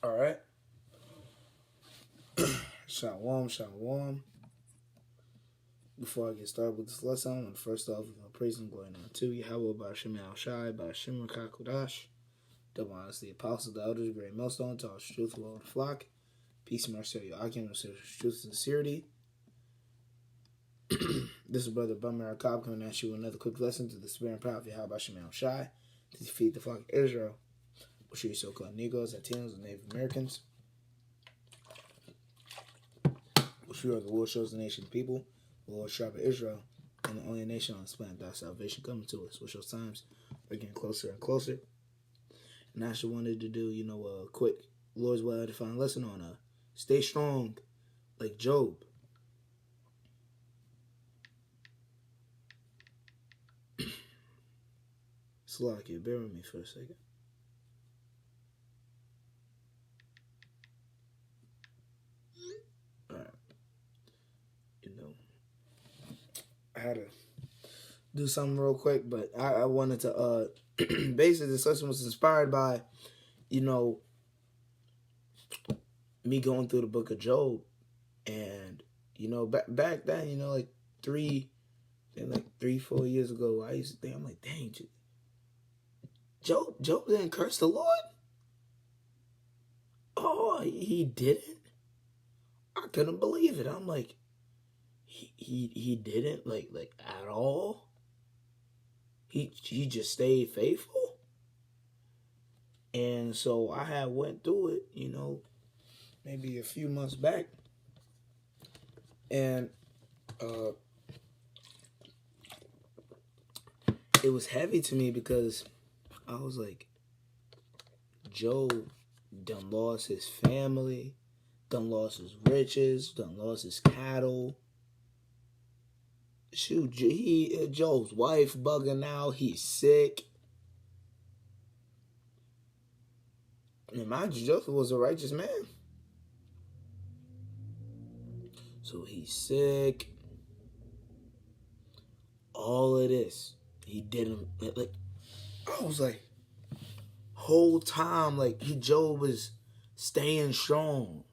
All right. Shalom, shalom. Before I get started with this lesson, I want to first off praise and glory unto Yahweh by Shem Al Shai, by Shem Kakudash, double honors the apostles, the elders, great millstone, to all truth, will, and flock. Peace and mercy, your Akim, truth and sincerity. This is Brother Bummer Akab coming at you with another quick lesson to the spirit and power of Yahweh by Shem Al Shai to defeat the flock of Israel, which are your so-called Negroes, Latinos, and Native Americans. Which we are the Lord shows the nation people, the Lord tribe of Israel, and the only nation on this planet that salvation coming to us, which those times are getting closer and closer. And I actually wanted to do, a quick Lord's well edifying lesson on stay strong like Job. Slakia, bear with me for a second. Alright. I had to do something real quick, but I wanted to basically this lesson was inspired by, me going through the book of Job, and back then, like 3-4 years ago, I used to think, I'm like, dang, Job didn't curse the Lord. Oh, he didn't. I couldn't believe it. I'm like, he didn't like at all. He just stayed faithful. And so I had went through it, maybe a few months back. And it was heavy to me because I was like, Job done lost his family, done lost his riches, done lost his cattle. Shoot, Job's wife bugging out. He's sick. And mind you, Joseph was a righteous man. So he's sick. All of this. He didn't, I was like, whole time, Job was staying strong.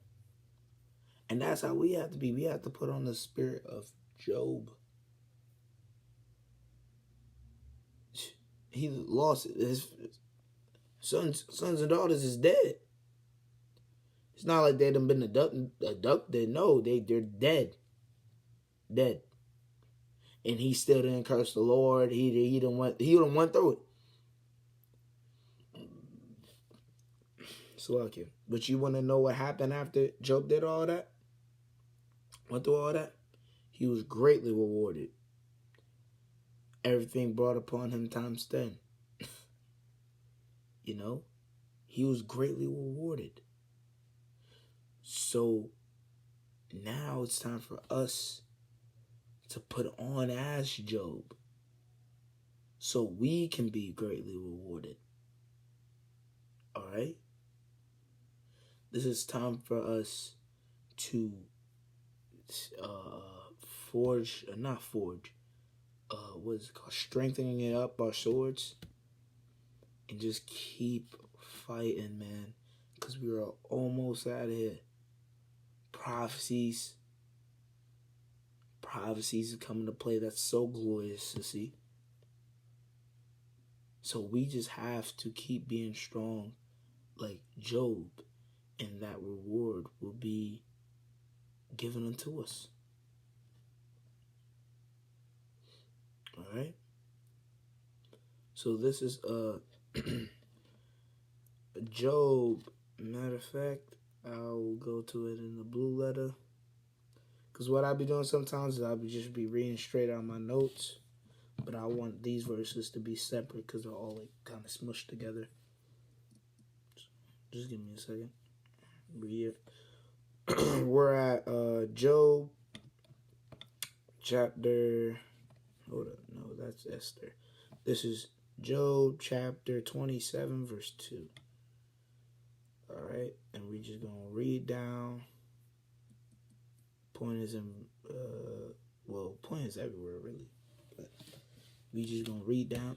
And that's how we have to be. We have to put on the spirit of Job. He lost his sons and daughters is dead. It's not like they done been abducted. No, they're dead. Dead. And he still didn't curse the Lord. He done went through it. So okay. But you want to know what happened after Job did all that? Went through all that? He was greatly rewarded. Everything brought upon him times 10. He was greatly rewarded. So now it's time for us to put on as Job so we can be greatly rewarded. All right? This is time for us to what's it called? Strengthening it up our swords and just keep fighting, man, because we are almost out of here. Prophecies are coming to play. That's so glorious to see. So we just have to keep being strong like Job, and that reward will be given unto us. All right. So this is Job. Matter of fact, I'll go to it in the blue letter. Because what I be doing sometimes is I'll just be reading straight out my notes. But I want these verses to be separate because they're all kind of smushed together. Just give me a second. Read it. We're at Job chapter... Hold up. No, that's Esther. This is Job chapter 27, verse 2. All right. And we just going to read down. Point is in... point is everywhere, really. But we just going to read down.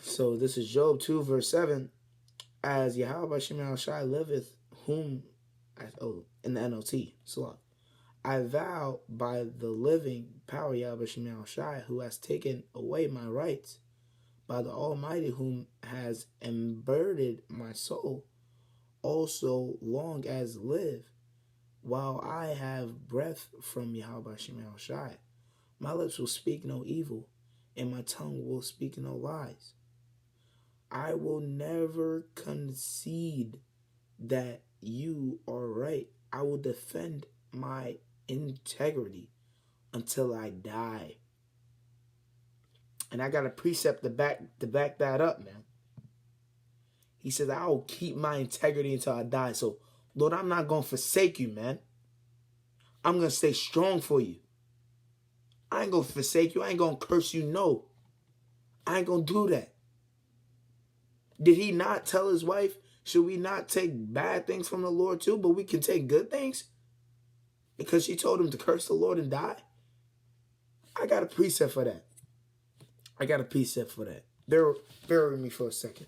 So this is Job 2, verse 7. As Yahweh Shemel Shai liveth, whom, in the NLT, Salah. I vow by the living power Yahweh Shemel Shai, who has taken away my rights, by the Almighty, whom has emburdened my soul, also long as live, while I have breath from Yahweh Shemel Shai. My lips will speak no evil, and my tongue will speak no lies. I will never concede that you are right. I will defend my integrity until I die. And I got a precept to back that up, man. He says, I will keep my integrity until I die. So, Lord, I'm not going to forsake you, man. I'm going to stay strong for you. I ain't going to forsake you. I ain't going to curse you, no. I ain't going to do that. Did he not tell his wife, should we not take bad things from the Lord too, but we can take good things? Because she told him to curse the Lord and die? I got a precept for that. Bear with me for a second.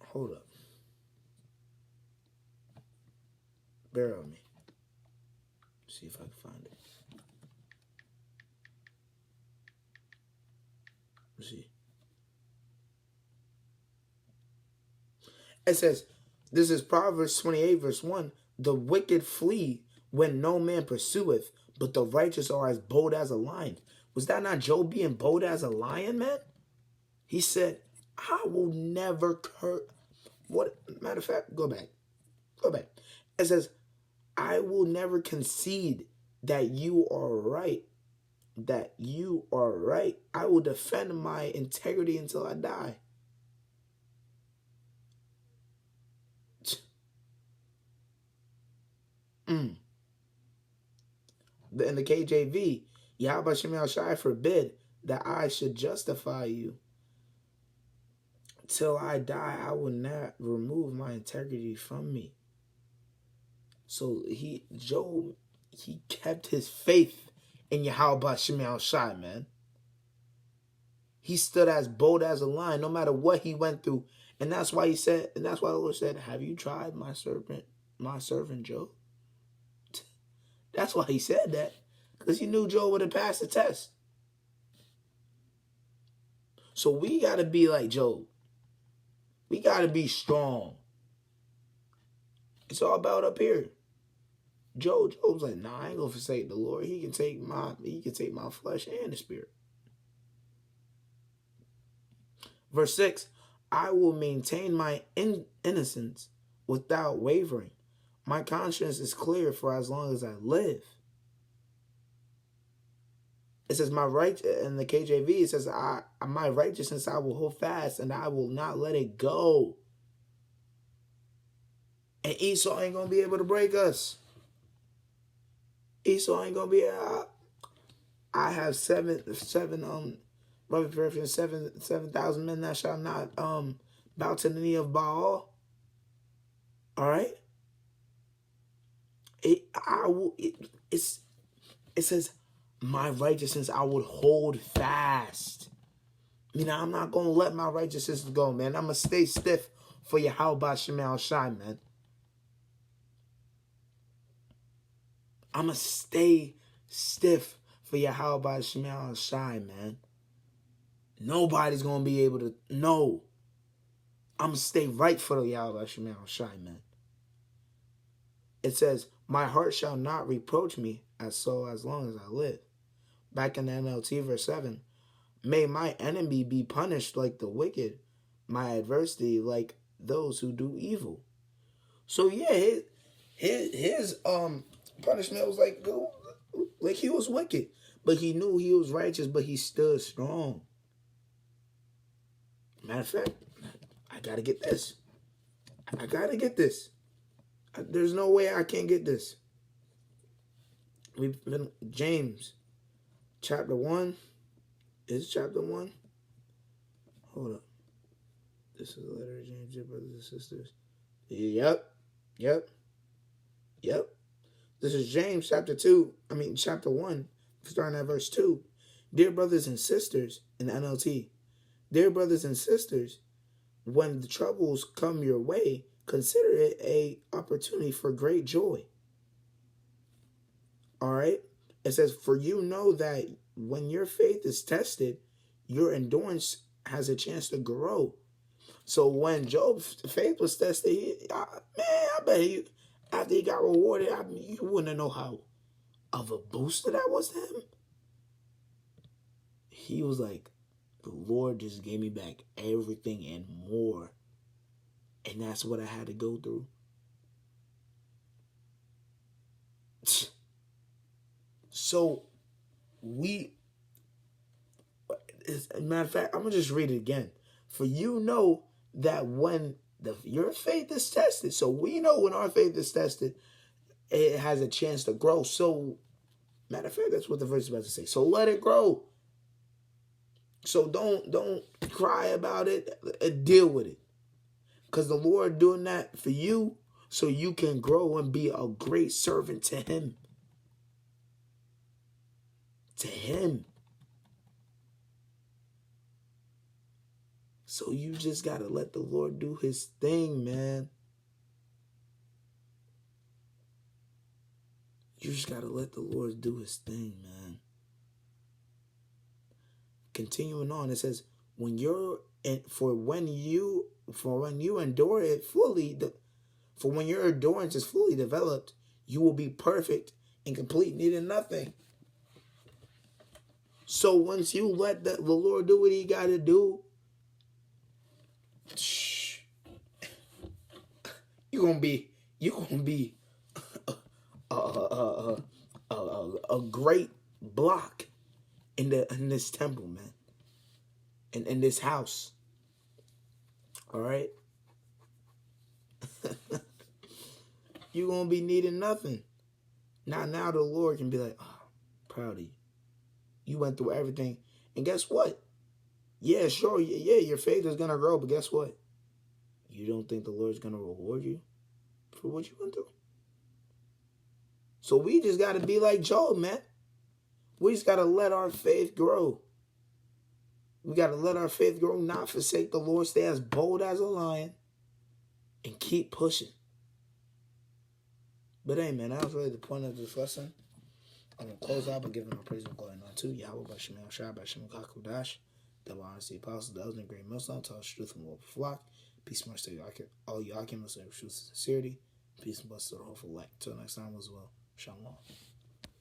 Hold up. Bear with me. See if I can find it. Let's see. It says, this is Proverbs 28, verse 1. The wicked flee when no man pursueth, but the righteous are as bold as a lion. Was that not Job being bold as a lion, man? He said, I will never curse. What? Matter of fact, go back. It says, I will never concede that you are right. I will defend my integrity until I die. In the KJV, Yahweh Shemel Shai forbid that I should justify you. Till I die, I will not remove my integrity from me. So Job kept his faith in Yahweh Shemel Shai, man. He stood as bold as a lion, no matter what he went through. And that's why the Lord said, have you tried my servant Job? That's why he said that. Because he knew Job would have passed the test. So we got to be like Job. We got to be strong. It's all about up here. Job's like, nah, I ain't going to forsake the Lord. He can take my flesh and the spirit. Verse 6, I will maintain my innocence without wavering. My conscience is clear for as long as I live. It says, in the KJV, it says, my righteousness I will hold fast and I will not let it go. And Esau ain't going to be able to break us. Esau ain't going to be able. I have 7,000 men that shall not bow to the knee of Baal. All right? It says, my righteousness I would hold fast. I'm not going to let my righteousness go, man. I'm going to stay stiff for Yahweh Shemel Shai, man. I'm going to stay stiff for Yahweh Shemel Shai, man. Nobody's going to be able to know. I'm going to stay right for the Yahweh Shemel Shai, man. It says, my heart shall not reproach me as long as I live. Back in the NLT, verse 7. May my enemy be punished like the wicked, my adversity like those who do evil. So yeah, his punishment was like he was wicked, but he knew he was righteous, but he stood strong. Matter of fact, I gotta get this. There's no way I can't get this. We've been James, chapter 1. Is chapter 1? Hold up. This is a letter of James, your brothers and sisters. Yep. This is James chapter 1, starting at verse 2. Dear brothers and sisters, in the NLT, dear brothers and sisters, when the troubles come your way, consider it a opportunity for great joy. All right? It says, for you know that when your faith is tested, your endurance has a chance to grow. So when Job's faith was tested, I bet he, after he got rewarded, you wouldn't know how of a booster that was to him. He was like, the Lord just gave me back everything and more. And that's what I had to go through. So as a matter of fact, I'm going to just read it again. For you know that when your faith is tested, so we know when our faith is tested, it has a chance to grow. So, matter of fact, that's what the verse is about to say. So let it grow. So don't cry about it. Deal with it. Because the Lord doing that for you so you can grow and be a great servant to Him. To Him. So you just got to let the Lord do His thing, man. You just got to let the Lord do His thing, man. Continuing on, it says, when your endurance is fully developed, you will be perfect and complete, needing nothing. So once you let the Lord do what He got to do, you're gonna be a great block in this temple, man, in this house. All right. You're gonna be needing nothing. Now the Lord can be like, oh, proud of you. You went through everything, and guess what? Yeah, sure. Yeah, your faith is gonna grow, but guess what? You don't think the Lord's gonna reward you for what you went through? So we just gotta be like Job, man. We just gotta let our faith grow. We gotta let our faith grow, not forsake the Lord, stay as bold as a lion, and keep pushing. But hey, man, that was really the point of this lesson. I'm going to close out by giving my praise and glory unto Yahweh by Shem El-Shai, by Shem HaKadosh, double honor to the apostles, the elders, and great millstone, tell us truth and love flock. Peace and mercy to all Yakim, truth and sincerity. Peace and blessings to the hopeful light. Until next time as well. Shalom.